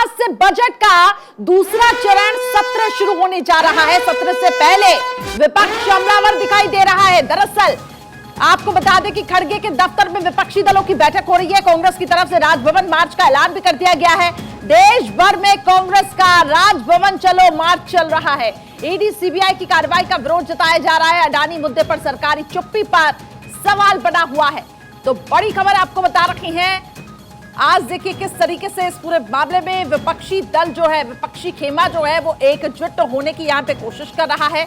आज से बजट का दूसरा चरण सत्र शुरू होने जा रहा है। सत्र से पहले विपक्ष हमलावर दिखाई दे रहा है। दरअसल आपको बता दें कि खड़गे के दफ्तर में विपक्षी दलों की बैठक हो रही है। कांग्रेस की तरफ से राजभवन मार्च का ऐलान भी कर दिया गया है। देश भर में कांग्रेस का राजभवन चलो मार्च चल रहा है। ईडी सीबीआई की कार्रवाई का विरोध जताया जा रहा है। अडानी मुद्दे पर सरकारी चुप्पी पर सवाल बना हुआ है। तो बड़ी खबर आपको बता रखी है। आज देखिए किस तरीके से इस पूरे मामले में विपक्षी दल जो है, विपक्षी खेमा जो है वो एकजुट होने की यहां पे कोशिश कर रहा है।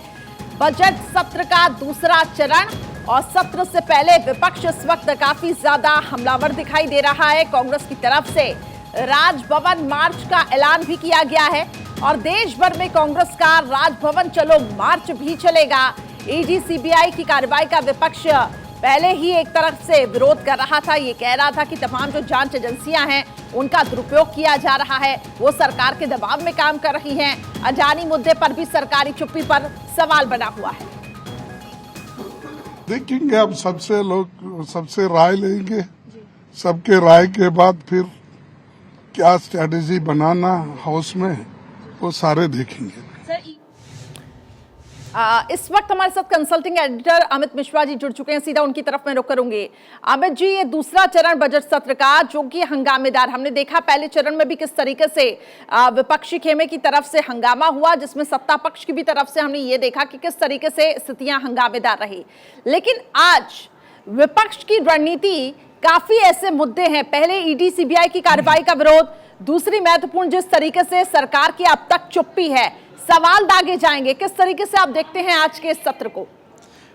बजट सत्र का दूसरा चरण और सत्र से पहले विपक्ष इस वक्त काफी ज्यादा हमलावर दिखाई दे रहा है। कांग्रेस की तरफ से राजभवन मार्च का ऐलान भी किया गया है और देश भर में कांग्रेस का राजभवन चलो मार्च भी चलेगा। ईडी सीबीआई की कार्रवाई का विपक्ष पहले ही एक तरफ से विरोध कर रहा था। ये कह रहा था कि तमाम जो जांच एजेंसियां हैं उनका दुरुपयोग किया जा रहा है, वो सरकार के दबाव में काम कर रही हैं। अडानी मुद्दे पर भी सरकारी चुप्पी पर सवाल बना हुआ है। देखेंगे, अब सबसे राय लेंगे। सबके राय के बाद फिर क्या स्ट्रेटेजी बनाना हाउस में, वो सारे देखेंगे। इस वक्त हमारे साथ कंसल्टिंग एडिटर अमित मिश्रा जी जुड़ चुके हैं। सीधा उनकी तरफ मैं रुक करूंगी। अमित जी, ये दूसरा चरण बजट सत्र का जो कि हंगामेदार, हमने देखा पहले चरण में भी किस तरीके से विपक्षी खेमे की तरफ से हंगामा हुआ, जिसमें सत्ता पक्ष की भी तरफ से हमने ये देखा कि किस तरीके से स्थितियां हंगामेदार रही। लेकिन आज विपक्ष की रणनीति काफी ऐसे मुद्दे हैं। पहले ईडी सीबीआई की कार्रवाई का विरोध, दूसरी महत्वपूर्ण जिस तरीके से सरकार की अब तक चुप्पी है, सवाल दागे जाएंगे। किस तरीके से आप देखते हैं आज के इस सत्र को?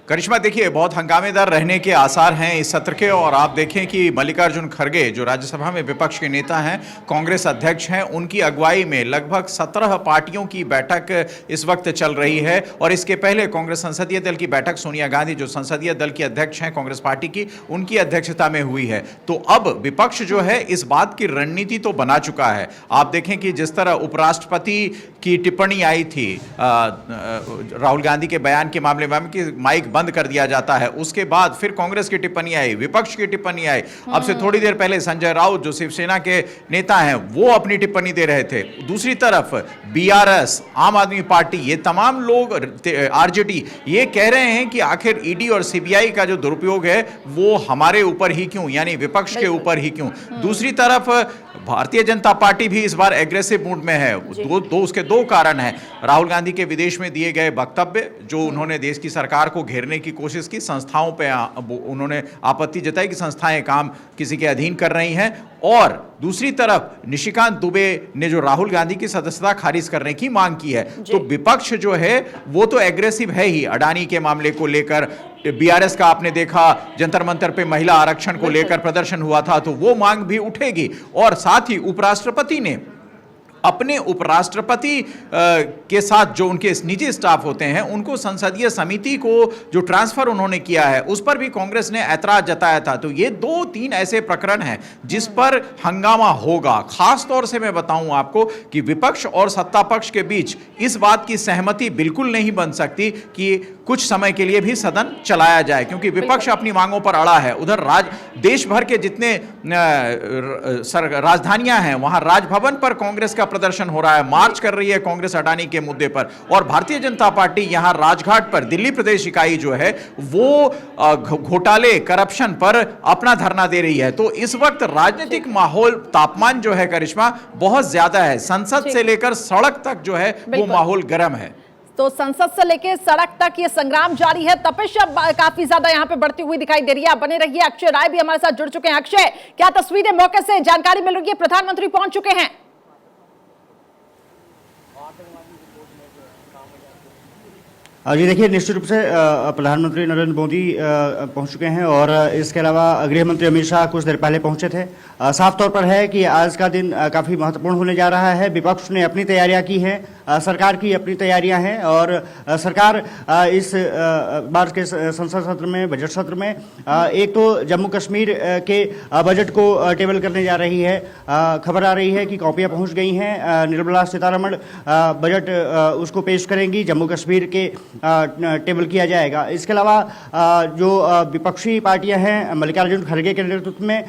करिश्मा, देखिए बहुत हंगामेदार रहने के आसार हैं इस सत्र के। और आप देखें कि मल्लिकार्जुन खड़गे जो राज्यसभा में विपक्ष के नेता हैं, कांग्रेस अध्यक्ष हैं, उनकी अगुवाई में लगभग 17 पार्टियों की बैठक इस वक्त चल रही है। और इसके पहले कांग्रेस संसदीय दल की बैठक सोनिया गांधी जो संसदीय दल की अध्यक्ष हैं कांग्रेस पार्टी की, उनकी अध्यक्षता में हुई है। तो अब विपक्ष जो है इस बात की रणनीति तो बना चुका है। आप देखें कि जिस तरह उपराष्ट्रपति की टिप्पणी आई थी राहुल गांधी के बयान के मामले में कि माइक बंद कर दिया जाता है, उसके बाद फिर कांग्रेस की टिप्पणी आई, विपक्ष की टिप्पणी आई। अब से थोड़ी देर पहले संजय राउत जो शिवसेना के नेता हैं वो अपनी टिप्पणी दे रहे थे। दूसरी तरफ बीआरएस, आम आदमी पार्टी, ये तमाम लोग, आरजेडी, ये कह रहे हैं कि आखिर ईडी और सीबीआई का जो दुरुपयोग है वो हमारे ऊपर ही क्यों, यानी विपक्ष के ऊपर ही क्यों। दूसरी तरफ भारतीय जनता पार्टी भी इस बार एग्रेसिव मूड में है। उसके दो कारण हैं। राहुल गांधी के विदेश में दिए गए वक्तव्य, जो उन्होंने देश की सरकार को घेरने की कोशिश की, संस्थाओं पे उन्होंने आपत्ति जताई कि संस्थाएं काम किसी के अधीन कर रही हैं। और दूसरी तरफ निशिकांत दुबे ने जो राहुल गांधी की सदस्यता खारिज करने की मांग की है। तो विपक्ष जो है वो तो एग्रेसिव है ही। अडानी के मामले को लेकर बीआरएस का आपने देखा, जंतर मंतर पे महिला आरक्षण को लेकर प्रदर्शन हुआ था, तो वो मांग भी उठेगी। और साथ ही उपराष्ट्रपति ने अपने उपराष्ट्रपति के साथ जो उनके निजी स्टाफ होते हैं उनको संसदीय समिति को जो ट्रांसफर उन्होंने किया है उस पर भी कांग्रेस ने ऐतराज जताया था। तो ये 2-3 ऐसे प्रकरण हैं जिस पर हंगामा होगा। खास तौर से मैं बताऊं आपको कि विपक्ष और सत्ता पक्ष के बीच इस बात की सहमति बिल्कुल नहीं बन सकती कि कुछ समय के लिए भी सदन चलाया जाए, क्योंकि विपक्ष अपनी मांगों पर अड़ा है। उधर देश भर के जितने राजधानियां हैं वहां राजभवन पर कांग्रेस का प्रदर्शन हो रहा है, मार्च कर रही है कांग्रेस अडानी के मुद्दे पर। और भारतीय जनता पार्टी यहां राजघाट पर दिल्ली प्रदेश इकाई जो है वो घोटाले, करप्शन पर अपना धरना दे रही है। तो इस वक्त राजनीतिक माहौल, तापमान जो है करिश्मा, बहुत ज्यादा है। संसद से लेकर सड़क तक जो है वो माहौल गर्म है। तो संसद से लेकर सड़क तक ये संग्राम जारी है। तपिश अब काफी ज्यादा यहाँ पे बढ़ती हुई दिखाई दे रही है। आप बने रहिए। अक्षय राय भी हमारे साथ जुड़ चुके हैं। अक्षय, क्या तस्वीरें मौके से जानकारी मिल रही है? प्रधानमंत्री पहुंच चुके हैं। जी देखिए, निश्चित रूप से प्रधानमंत्री नरेंद्र मोदी पहुंच चुके हैं और इसके अलावा गृह मंत्री अमित शाह कुछ देर पहले पहुंचे थे। साफ तौर पर है कि आज का दिन काफ़ी महत्वपूर्ण होने जा रहा है। विपक्ष ने अपनी तैयारियां की हैं। सरकार की अपनी तैयारियां हैं और सरकार इस बार के संसद सत्र में, बजट सत्र में एक तो जम्मू कश्मीर के बजट को टेबल करने जा रही है। खबर आ रही है कि कॉपियां पहुंच गई हैं। निर्मला सीतारमण बजट उसको पेश करेंगी, जम्मू कश्मीर के टेबल किया जाएगा। इसके अलावा जो विपक्षी पार्टियां हैं मल्लिकार्जुन खड़गे के नेतृत्व में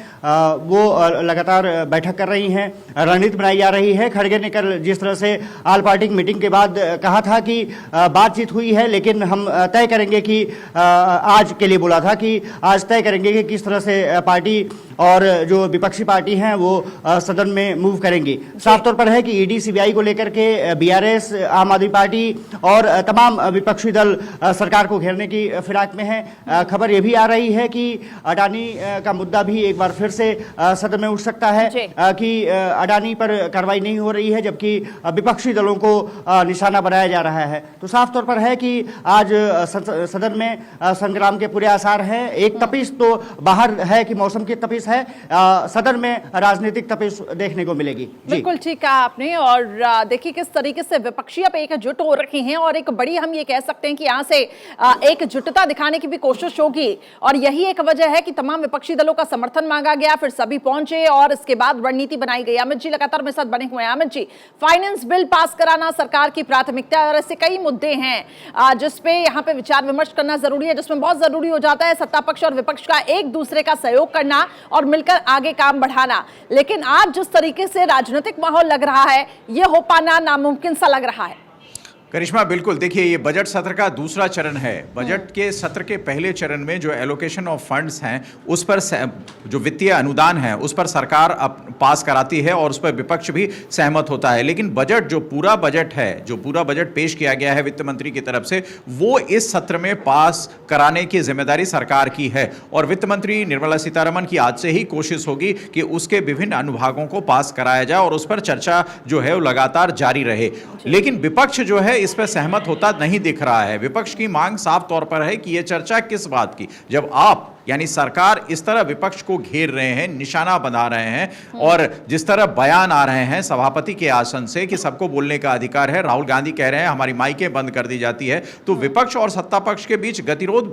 वो लगातार बैठक कर रही हैं, रणनीति बनाई जा रही है। खड़गे ने कल जिस तरह से ऑल पार्टी मीटिंग के बाद कहा था कि बातचीत हुई है लेकिन हम तय करेंगे कि आज के लिए बोला था कि आज तय करेंगे कि किस तरह से पार्टी और जो विपक्षी पार्टी हैं वो सदन में मूव करेंगी। साफ तौर पर है कि ईडी सीबीआई को लेकर के बीआरएस, आम आदमी पार्टी और तमाम विपक्षी दल सरकार को घेरने की फिराक में है। खबर ये भी आ रही है कि अडानी का मुद्दा भी एक बार फिर से सदन में उठ सकता है कि अडानी पर कार्रवाई नहीं हो रही है जबकि विपक्षी दलों को निशाना बनाया जा रहा है। तो साफ तौर पर है कि आज सदन में संग्राम के पूरे आसार हैं। एक तपिश तो बाहर है कि मौसम की तपिश है, सदन में राजनीतिक तपिश देखने को मिलेगी। बिल्कुल ठीक कहा आपने। और देखिए किस तरीके से विपक्षी अब एकजुट हो रखे हैं और एक बड़ी हम ये कह सकते हैं कि यहाँ से एकजुटता दिखाने की भी कोशिश होगी और यही एक वजह है कि तमाम विपक्षी दलों का समर्थन मांगा गया, फिर सभी पहुंचे और इसके बाद रणनीति बनाई गई। अमित जी लगातार मेरे साथ बने हुए हैं। Amit ji, finance bill pass कराना सरकार की प्राथमिकता है और ऐसे कई मुद्दे हैं जिसपे यहाँ पे विचार विमर्श करना जरूरी है, जिसमें बहुत जरूरी हो जाता है सत्ता पक्ष और विपक्ष का एक दूसरे का सहयोग करना और मिलकर आगे काम बढ़ाना। लेकिन आज जिस तरीके से राजनीतिक माहौल लग रहा है ये हो पाना नामुमकिन सा लग रहा है। करिश्मा, बिल्कुल देखिए ये बजट सत्र का दूसरा चरण है। बजट के सत्र के पहले चरण में जो एलोकेशन ऑफ फंड्स हैं उस पर जो वित्तीय अनुदान है उस पर सरकार पास कराती है और उस पर विपक्ष भी सहमत होता है। लेकिन बजट जो पूरा बजट है, जो पूरा बजट पेश किया गया है वित्त मंत्री की तरफ से, वो इस सत्र में पास कराने की जिम्मेदारी सरकार की है और वित्त मंत्री निर्मला सीतारमण की आज से ही कोशिश होगी कि उसके विभिन्न अनुभागों को पास कराया जाए और उस पर चर्चा जो है वो लगातार जारी रहे। लेकिन विपक्ष जो है इस पर सहमत होता नहीं दिख रहा है। विपक्ष की मांग साफ तौर पर है कि यह चर्चा किस बात की, जब आप यानी सरकार इस तरह विपक्ष को घेर रहे हैं, निशाना बना रहे हैं और जिस तरह बयान आ रहे हैं सभापति के आसन से कि सबको बोलने का अधिकार है, राहुल गांधी कह रहे हैं हमारी माइकें बंद कर दी जाती है, तो विपक्ष और सत्ता पक्ष के बीच गतिरोध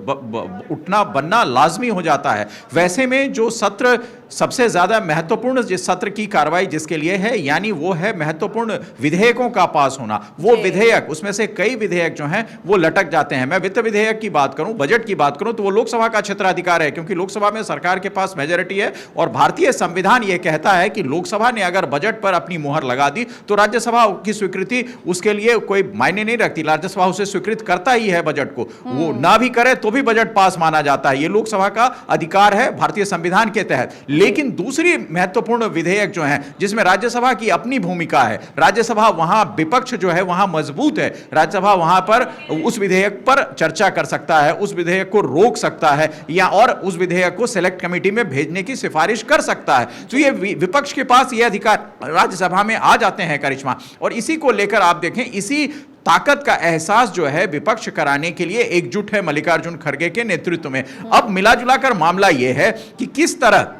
उठना बनना लाजमी हो जाता है। वैसे में जो सत्र सबसे ज्यादा महत्वपूर्ण जिस सत्र की कार्रवाई जिसके लिए है यानी वो है महत्वपूर्ण विधेयकों का पास होना, वो विधेयक, उसमें से कई विधेयक जो हैं वो लटक जाते हैं। मैं वित्त विधेयक की बात करूं, बजट की बात करूं तो वो लोकसभा का क्षेत्राधिकार है क्योंकि लोकसभा में सरकार के पास मेजॉरिटी है और भारतीय संविधान यह कहता है कि लोकसभा ने अगर बजट पर अपनी मुहर लगा दी तो राज्यसभा की स्वीकृति उसके लिए कोई मायने नहीं रखती। राज्यसभा उसे स्वीकृत करता ही है बजट को, वो ना भी करे तो भी बजट पास माना जाता है। ये लोकसभा का अधिकार है भारतीय संविधान के तहत। लेकिन दूसरी महत्वपूर्ण विधेयक जो है जिसमें राज्यसभा की अपनी भूमिका है, राज्यसभा वहां विपक्ष जो है वहां मजबूत है, राज्यसभा वहां पर उस विधेयक पर चर्चा कर सकता है, उस विधेयक को रोक सकता है या और उस विधेयक को सिलेक्ट कमेटी में भेजने की सिफारिश कर सकता है। तो ये विपक्ष के पास ये अधिकार राज्यसभा में आ जाते हैं करिश्मा, और इसी को लेकर आप देखें इसी ताकत का एहसास जो है विपक्ष कराने के लिए एकजुट है मल्लिकार्जुन खड़गे के नेतृत्व में। अब मिला जुलाकर मामला यह है कि किस तरह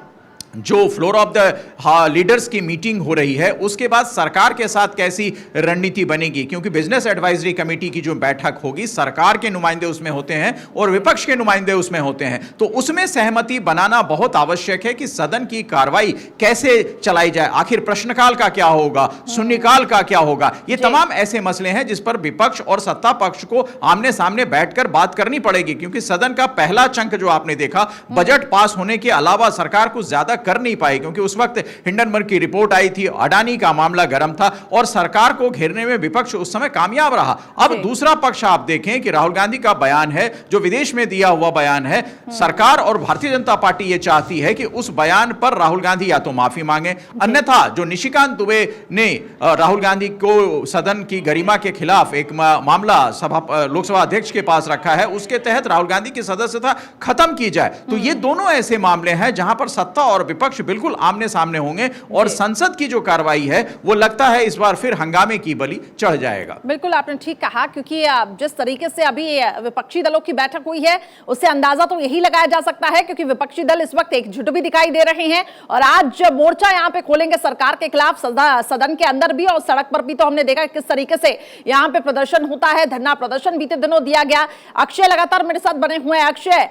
जो फ्लोर ऑफ द लीडर्स की मीटिंग हो रही है उसके बाद सरकार के साथ कैसी रणनीति बनेगी, क्योंकि बिजनेस एडवाइजरी कमेटी की जो बैठक होगी सरकार के नुमाइंदे उसमें होते हैं और विपक्ष के नुमाइंदे उसमें होते हैं, तो उसमें सहमति बनाना बहुत आवश्यक है कि सदन की कार्रवाई कैसे चलाई जाए, आखिर प्रश्नकाल का क्या होगा, शून्यकाल का क्या होगा। ये तमाम ऐसे मसले हैं जिस पर विपक्ष और सत्ता पक्ष को आमने सामने बैठकर बात करनी पड़ेगी, क्योंकि सदन का पहला चंक जो आपने देखा बजट पास होने के अलावा सरकार को ज्यादा कर नहीं पाई, क्योंकि उस वक्त हिंडनबर्ग की रिपोर्ट आई थी, अडानी का मामला गर्म था और सरकार को घेरने में विपक्ष उस समय कामयाब रहा। अब दूसरा पक्ष आप देखें कि राहुल गांधी का बयान है जो विदेश में दिया हुआ बयान है, सरकार और भारतीय जनता पार्टी यह चाहती है कि उस बयान पर राहुल गांधी या तो माफी मांगे, अन्यथा जो निशिकांत दुबे ने राहुल गांधी को सदन की गरिमा के खिलाफ एक मामला लोकसभा अध्यक्ष के पास रखा है उसके तहत राहुल गांधी की सदस्यता खत्म की जाए। तो ये दोनों ऐसे मामले हैं जहां पर सत्ता और विपक्ष बिल्कुल आमने सामने होंगे और संसद की जो कार्रवाई है वो लगता है इस बार फिर हंगामे की बलि चढ़ जाएगा। बिल्कुल आपने ठीक कहा, क्योंकि जिस तरीके से अभी विपक्षी दलों की बैठक हुई है उससे अंदाजा तो यही लगाया जा सकता है, क्योंकि विपक्षी दल इस वक्त एकजुट भी दिखाई दे रहे हैं और आज मोर्चा यहां पे खोलेंगे सरकार के खिलाफ, सदन के अंदर भी और सड़क पर भी। तो हमने देखा किस तरीके से यहां पे प्रदर्शन होता है, धरना प्रदर्शन बीते दिनों दिया गया। अक्षय लगातार मेरे साथ बने हुए हैं। अक्षय,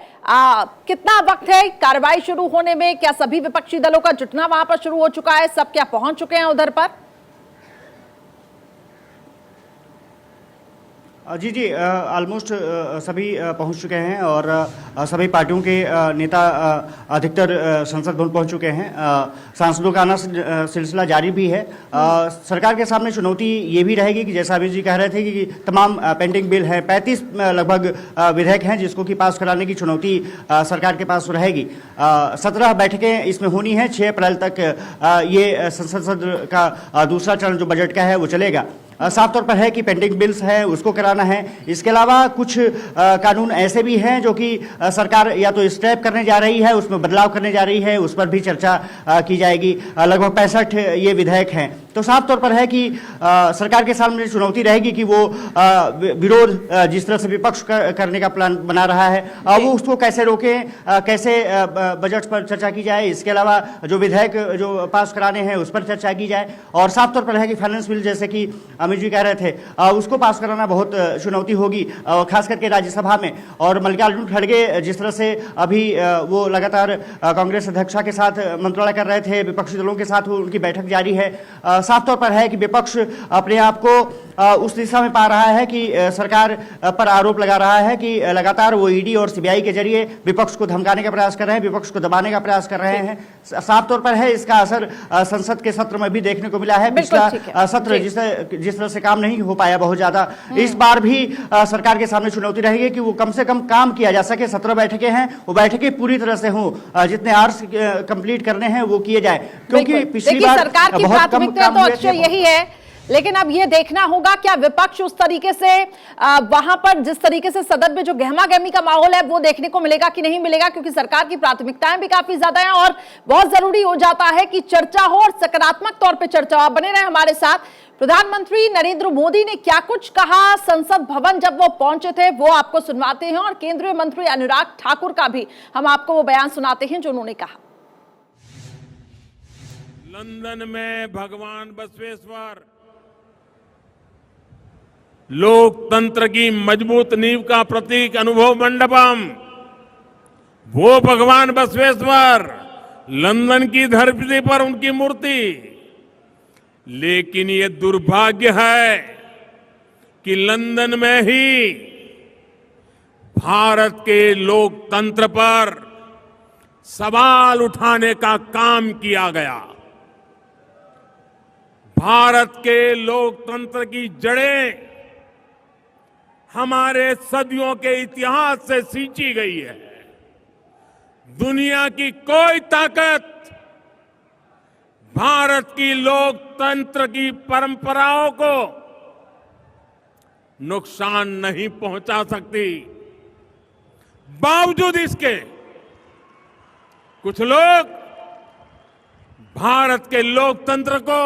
कितना वक्त है कार्रवाई शुरू होने में? क्या सभी विपक्षी दलों का जुटना वहां पर शुरू हो चुका है? सब क्या पहुंच चुके हैं उधर पर? जी ऑलमोस्ट सभी पहुंच चुके हैं और सभी पार्टियों के नेता अधिकतर संसद भवन पहुंच चुके हैं। सांसदों का आना सिलसिला जारी भी है। सरकार के सामने चुनौती ये भी रहेगी कि जैसा अमित जी कह रहे थे कि तमाम पेंडिंग बिल हैं, 35 लगभग विधेयक हैं जिसको कि पास कराने की चुनौती सरकार के पास रहेगी। 17 बैठकें इसमें होनी हैं। 6 अप्रैल तक ये संसद सत्र का दूसरा चरण जो बजट का है वो चलेगा। साफ तौर पर है कि पेंडिंग बिल्स है उसको कराना है। इसके अलावा कुछ कानून ऐसे भी हैं जो कि सरकार या तो स्क्रैप करने जा रही है, उसमें बदलाव करने जा रही है, उस पर भी चर्चा की जाएगी। लगभग 65 ये विधेयक हैं। तो साफ तौर पर है कि सरकार के सामने चुनौती रहेगी कि वो विरोध जिस तरह से विपक्ष करने का प्लान बना रहा है वो उसको कैसे रोकें, कैसे बजट पर चर्चा की जाए। इसके अलावा जो विधेयक जो पास कराने हैं उस पर चर्चा की जाए। और साफ तौर पर है कि फाइनेंस बिल जैसे कि अमित जी कह रहे थे उसको पास कराना बहुत चुनौती होगी, खास करके राज्यसभा में। और मल्लिकार्जुन खड़गे जिस तरह से अभी वो लगातार कांग्रेस अध्यक्षा के साथ मंत्रालय कर रहे थे, विपक्षी दलों के साथ उनकी बैठक जारी है। साफ तौर पर है कि विपक्ष अपने आप को उस दिशा में पा रहा है कि सरकार पर आरोप लगा रहा है कि लगातार वो ईडी और सीबीआई के जरिए विपक्ष को धमकाने का प्रयास कर रहे हैं, विपक्ष को दबाने का प्रयास कर रहे हैं। साफ तौर पर है इसका असर संसद के सत्र में भी देखने को मिला है। पिछला सत्र जिस तरह से काम नहीं हो पाया बहुत ज्यादा, इस बार भी सरकार के सामने चुनौती रहेगी कि वो कम से कम काम किया जा सके। 17 बैठकें हैं, वो बैठकें पूरी तरह से हों, जितने आवर्स कंप्लीट करने हैं वो किए जाए, क्योंकि पिछली बार सरकार की प्राथमिकता तो अक्षय यही है। लेकिन अब यह देखना होगा क्या विपक्ष उस तरीके से वहां पर जिस तरीके से सदन में जो गहमा गहमी का माहौल है वो देखने को मिलेगा कि नहीं मिलेगा, क्योंकि सरकार की प्राथमिकताएं भी काफी ज्यादा हैं और बहुत जरूरी हो जाता है कि चर्चा हो और सकारात्मक तौर पे चर्चा हो। आप बने रहे हमारे साथ। प्रधानमंत्री नरेंद्र मोदी ने क्या कुछ कहा संसद भवन जब वो पहुंचे थे वो आपको सुनवाते हैं, और केंद्रीय मंत्री अनुराग ठाकुर का भी हम आपको वो बयान सुनाते हैं जो उन्होंने कहा। लंदन में भगवान बसवेश्वर लोकतंत्र की मजबूत नींव का प्रतीक अनुभव मंडपम, वो भगवान बसवेश्वर, लंदन की धरती पर उनकी मूर्ति। लेकिन ये दुर्भाग्य है कि लंदन में ही भारत के लोकतंत्र पर सवाल उठाने का काम किया गया। भारत के लोकतंत्र की जड़ें हमारे सदियों के इतिहास से सींची गई है। दुनिया की कोई ताकत भारत की लोकतंत्र की परंपराओं को नुकसान नहीं पहुंचा सकती। बावजूद इसके कुछ लोग भारत के लोकतंत्र को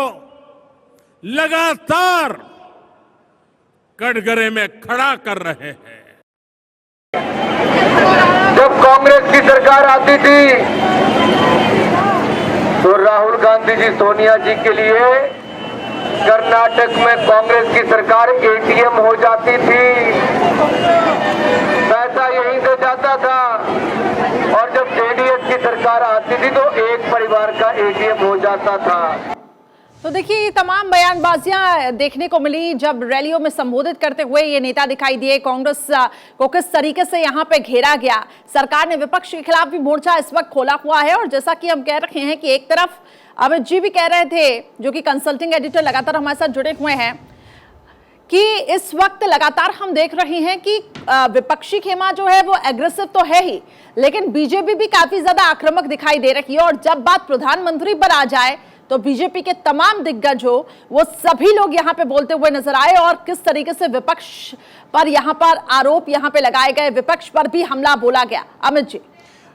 लगातार कटघरे में खड़ा कर रहे हैं। जब कांग्रेस की सरकार आती थी तो राहुल गांधी जी सोनिया जी के लिए कर्नाटक में कांग्रेस की सरकार एटीएम हो जाती थी, पैसा यहीं से जाता था। और जब जेडीएस की सरकार आती थी तो एक परिवार का एटीएम हो जाता था। तो देखिए ये तमाम बयानबाजियां देखने को मिली जब रैलियों में संबोधित करते हुए ये नेता दिखाई दिए। कांग्रेस को किस तरीके से यहां पे घेरा गया। सरकार ने विपक्ष के खिलाफ भी मोर्चा इस वक्त खोला हुआ है और जैसा कि हम कह रहे हैं कि एक तरफ अमित जी भी कह रहे थे, जो कि कंसल्टिंग एडिटर लगातार हमारे साथ जुड़े हुए हैं, कि इस वक्त लगातार हम देख रहे हैं कि विपक्षी खेमा जो है वो एग्रेसिव तो है ही, लेकिन बीजेपी भी काफी ज्यादा आक्रामक दिखाई दे रही है। और जब बात प्रधानमंत्री पर आ जाए तो बीजेपी के तमाम दिग्गज हो वो सभी लोग यहां पे बोलते हुए नजर आए और किस तरीके से विपक्ष पर यहां पर आरोप यहां पे लगाए गए, विपक्ष पर भी हमला बोला गया। अमित जी।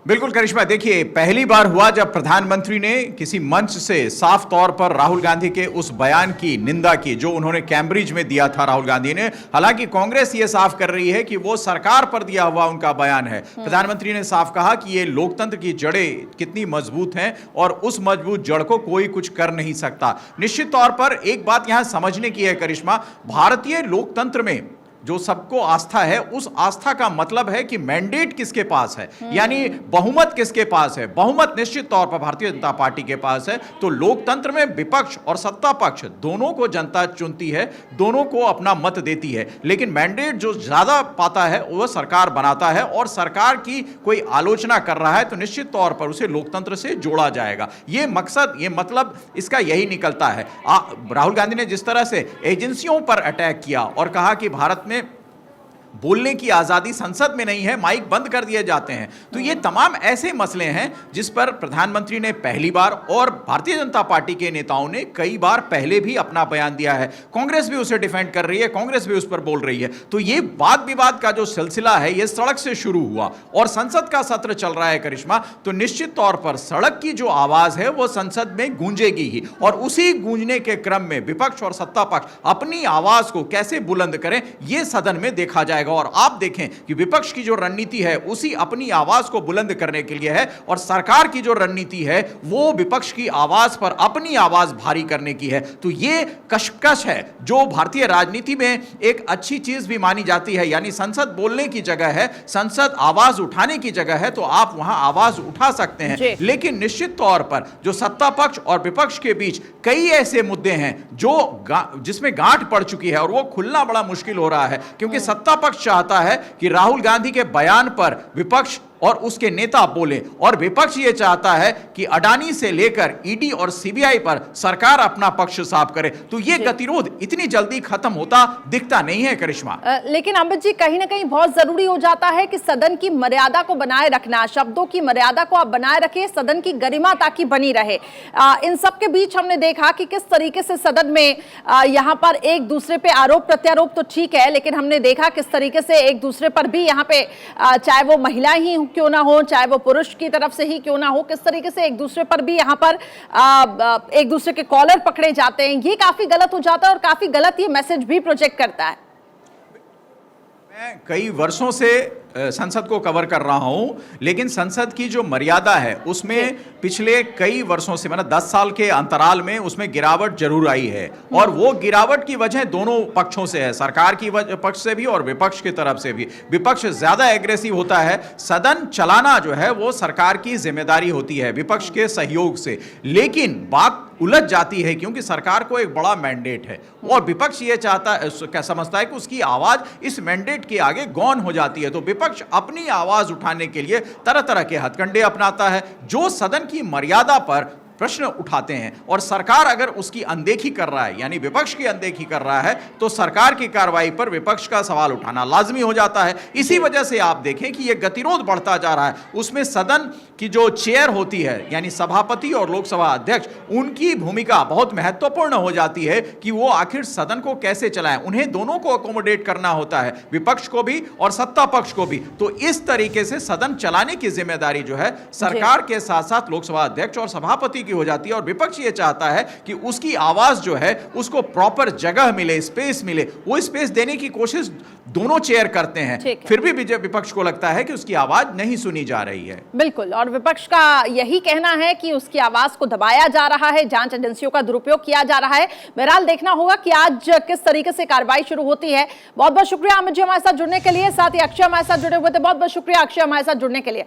बिल्कुल करिश्मा, देखिए पहली बार हुआ जब प्रधानमंत्री ने किसी मंच से साफ तौर पर राहुल गांधी के उस बयान की निंदा की जो उन्होंने कैम्ब्रिज में दिया था राहुल गांधी ने। हालांकि कांग्रेस ये साफ कर रही है कि वो सरकार पर दिया हुआ उनका बयान है। प्रधानमंत्री ने साफ कहा कि ये लोकतंत्र की जड़ें कितनी मजबूत हैं और उस मजबूत जड़ को कोई कुछ कर नहीं सकता। निश्चित तौर पर एक बात यहां समझने की है करिश्मा, भारतीय लोकतंत्र में जो सबको आस्था है, उस आस्था का मतलब है कि मैंडेट किसके पास है, यानी बहुमत किसके पास है। बहुमत निश्चित तौर पर भारतीय जनता पार्टी के पास है। तो लोकतंत्र में विपक्ष और सत्ता पक्ष दोनों को जनता चुनती है, दोनों को अपना मत देती है, लेकिन मैंडेट जो ज्यादा पाता है वह सरकार बनाता है। और सरकार की कोई आलोचना कर रहा है तो निश्चित तौर पर उसे लोकतंत्र से जोड़ा जाएगा। यह मकसद, यह मतलब इसका यही निकलता है। राहुल गांधी ने जिस तरह से एजेंसियों पर अटैक किया और कहा कि भारत में बोलने की आजादी संसद में नहीं है, माइक बंद कर दिए जाते हैं, तो ये तमाम ऐसे मसले हैं जिस पर प्रधानमंत्री ने पहली बार और भारतीय जनता पार्टी के नेताओं ने कई बार पहले भी अपना बयान दिया है। कांग्रेस भी उसे डिफेंड कर रही है, कांग्रेस भी उस पर बोल रही है। तो ये वाद विवाद का जो सिलसिला है ये सड़क से शुरू हुआ और संसद का सत्र चल रहा है करिश्मा, तो निश्चित तौर पर सड़क की जो आवाज है वो संसद में गूंजेगी ही। और उसी गूंजने के क्रम में विपक्ष और सत्ता पक्ष अपनी आवाज को कैसे बुलंद करें ये सदन में देखा जाएगा। और आप देखें कि विपक्ष की जो रणनीति है उसी अपनी आवाज को बुलंद करने के लिए है और सरकार की जो रणनीति है वो विपक्ष की आवाज पर अपनी आवाज भारी करने की है। तो ये कशमकश है जो भारतीय राजनीति में एक अच्छी चीज भी मानी जाती है, यानी संसद बोलने की जगह है, संसद आवाज उठाने की जगह है, तो आप वहां आवाज उठा सकते हैं। लेकिन निश्चित तौर पर जो सत्ता पक्ष और विपक्ष के बीच कई ऐसे मुद्दे हैं जो जिसमें गांठ पड़ चुकी है और वो खुलना बड़ा मुश्किल हो रहा है, क्योंकि सत्ता पक्ष चाहता है कि राहुल गांधी के बयान पर विपक्ष और उसके नेता बोले और विपक्ष ये चाहता है कि अडानी से लेकर ईडी और सीबीआई पर सरकार अपना पक्ष साफ करे। तो ये गतिरोध इतनी जल्दी खत्म होता दिखता नहीं है करिश्मा। लेकिन अमित जी, कहीं ना कहीं बहुत जरूरी हो जाता है कि सदन की मर्यादा को बनाए रखना, शब्दों की मर्यादा को आप बनाए रखें, सदन की गरिमा ताकि बनी रहे। इन सब के बीच हमने देखा कि किस तरीके से सदन में यहाँ पर एक दूसरे पे आरोप प्रत्यारोप तो ठीक है, लेकिन हमने देखा किस तरीके से एक दूसरे पर भी यहाँ पे चाहे वो महिला ही क्यों ना हो, चाहे वो पुरुष की तरफ से ही क्यों ना हो, किस तरीके से एक दूसरे पर भी यहाँ पर एक दूसरे के कॉलर पकड़े जाते हैं। ये काफी गलत हो जाता है और काफी गलत ये मैसेज भी प्रोजेक्ट करता है। मैं कई वर्षों से संसद को कवर कर रहा हूं, लेकिन संसद की जो मर्यादा है उसमें पिछले कई वर्षों से, मतलब 10 साल के अंतराल में उसमें गिरावट जरूर आई है। और वो गिरावट की वजह दोनों पक्षों से है, सरकार की पक्ष से भी और विपक्ष की तरफ से भी। विपक्ष ज्यादा एग्रेसिव होता है, सदन चलाना जो है वो सरकार की जिम्मेदारी होती है विपक्ष के सहयोग से। लेकिन बात उलझ जाती है क्योंकि सरकार को एक बड़ा मैंडेट है और विपक्ष ये चाहता है, क्या समझता है कि उसकी आवाज इस मैंडेट के आगे गौन हो जाती है। तो विपक्ष अपनी आवाज उठाने के लिए तरह तरह के हथकंडे अपनाता है जो सदन की मर्यादा पर प्रश्न उठाते हैं। और सरकार अगर उसकी अनदेखी कर रहा है, यानी विपक्ष की अनदेखी कर रहा है, तो सरकार की कार्रवाई पर विपक्ष का सवाल उठाना लाजमी हो जाता है। इसी वजह से आप देखें कि यह गतिरोध बढ़ता जा रहा है। उसमें सदन की जो चेयर होती है, यानी सभापति और लोकसभा अध्यक्ष, उनकी भूमिका बहुत महत्वपूर्ण हो जाती है कि वो आखिर सदन को कैसे चलाएं। उन्हें दोनों को अकोमोडेट करना होता है, विपक्ष को भी और सत्ता पक्ष को भी। तो इस तरीके से सदन चलाने की जिम्मेदारी जो है सरकार के साथ साथ लोकसभा अध्यक्ष और सभापति हो जाती है। और विपक्ष ये चाहता है कि उसकी आवाज जो है उसको प्रॉपर जगह मिले, स्पेस मिले। वो स्पेस देने की कोशिश दोनों चेयर करते हैं, फिर भी विपक्ष को लगता है कि उसकी आवाज नहीं सुनी जा रही है। बिल्कुल, और विपक्ष का यही कहना है कि उसकी आवाज को दबाया जा रहा है, जांच एजेंसियों का दुरुपयोग किया जा रहा है। बहरहाल देखना होगा कि आज किस तरीके से कार्रवाई शुरू होती है। बहुत बहुत शुक्रिया अमित जी हमारे साथ जुड़ने के लिए, साथ ही अक्षय हमारे साथ जुड़े हुए थे। बहुत बहुत शुक्रिया अक्षय हमारे साथ जुड़ने के लिए।